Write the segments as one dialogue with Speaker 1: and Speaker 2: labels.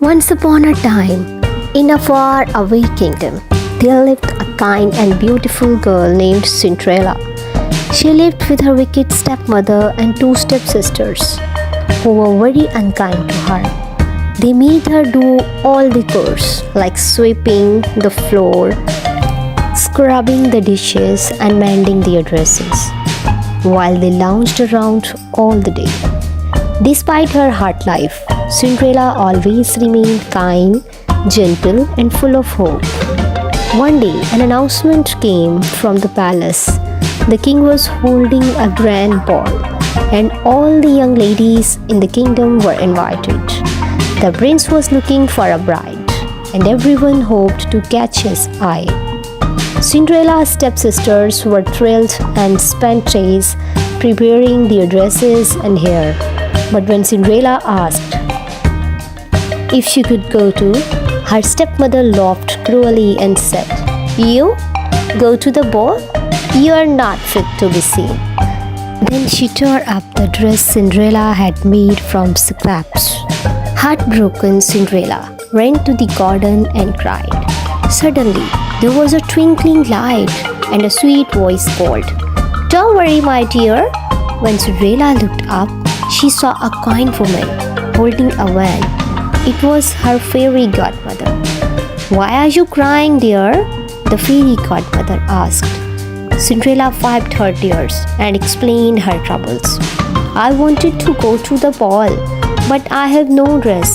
Speaker 1: Once upon a time, in a far-away kingdom, there lived a kind and beautiful girl named Cindrella. She lived with her wicked stepmother and two stepsisters, who were very unkind to her. They made her do all the chores, like sweeping the floor, scrubbing the dishes, and mending their dresses, while they lounged around all the day. Despite her hard life, Cindrella always remained kind, gentle, and full of hope. One day, an announcement came from the palace. The king was holding a grand ball, and all the young ladies in the kingdom were invited. The prince was looking for a bride, and everyone hoped to catch his eye. Cinderella's stepsisters were thrilled and spent days preparing their dresses and hair. But when Cindrella asked if she could go too, her stepmother laughed cruelly and said, "You? Go to the ball? You are not fit to be seen." Then she tore up the dress Cindrella had made from scraps. Heartbroken, Cindrella ran to the garden and cried. Suddenly, there was a twinkling light, and a sweet voice called, "Don't worry, my dear." When Cindrella looked up, she saw a kind woman holding a wand. It was her fairy godmother. "Why are you crying, dear?" the fairy godmother asked. Cindrella wiped her tears and explained her troubles. "I wanted to go to the ball, but I have no dress,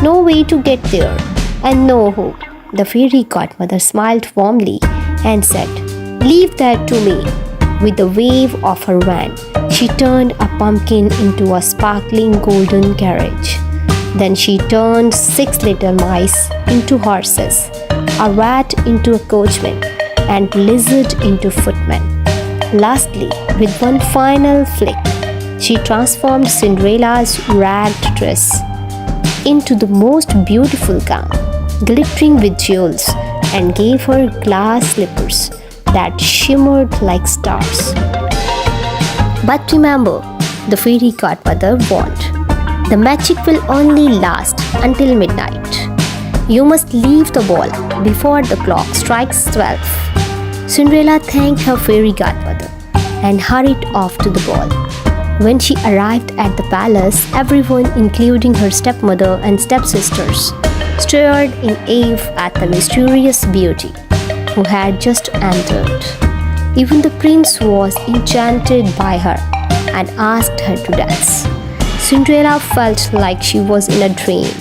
Speaker 1: no way to get there, and no hope." The fairy godmother smiled warmly and said, "Leave that to me." With a wave of her wand, she turned a pumpkin into a sparkling golden carriage. Then she turned 6 little mice into horses, a rat into a coachman, and lizard into footman. Lastly, with one final flick, she transformed Cinderella's ragged dress into the most beautiful gown, glittering with jewels, and gave her glass slippers that shimmered like stars. But remember, the fairy godmother warned, the magic will only last until midnight. You must leave the ball before the clock strikes 12. Cindrella thanked her fairy godmother and hurried off to the ball. When she arrived at the palace, everyone, including her stepmother and stepsisters, stared in awe at the mysterious beauty who had just entered. Even the prince was enchanted by her and asked her to dance. Cindrella felt like she was in a dream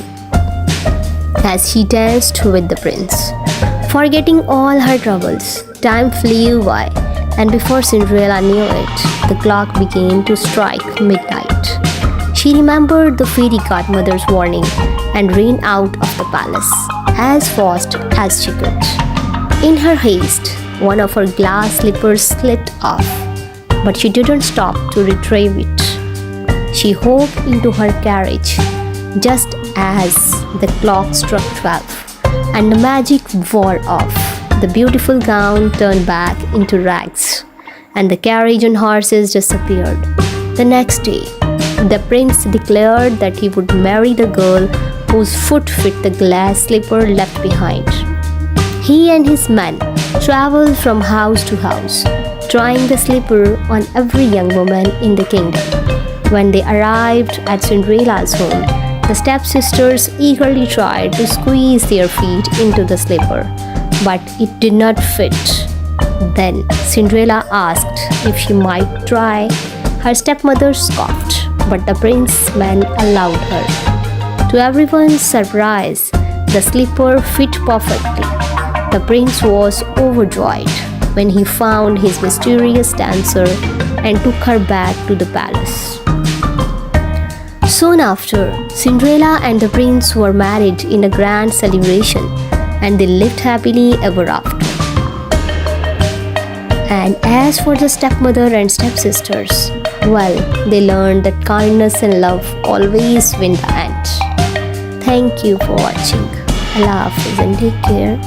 Speaker 1: as she danced with the prince. Forgetting all her troubles, time flew by, and before Cindrella knew it, the clock began to strike midnight. She remembered the fairy godmother's warning and ran out of the palace as fast as she could. In her haste, one of her glass slippers slipped off, but she didn't stop to retrieve it. She hopped into her carriage just as the clock struck 12, and the magic wore off. The beautiful gown turned back into rags, and the carriage and horses disappeared. The next day, the prince declared that he would marry the girl whose foot fit the glass slipper left behind. He and his men traveled from house to house, trying the slipper on every young woman in the kingdom. When they arrived at Cinderella's home, the stepsisters eagerly tried to squeeze their feet into the slipper, but it did not fit. Then Cinderella asked if she might try. Her stepmother scoffed, but the prince's men allowed her. To everyone's surprise, the slipper fit perfectly. The prince was overjoyed when he found his mysterious dancer and took her back to the palace. Soon after, Cindrella and the prince were married in a grand celebration, and they lived happily ever after. And as for the stepmother and stepsisters, well, they learned that kindness and love always win the end. Thank you for watching. Allah Hafiz and take care.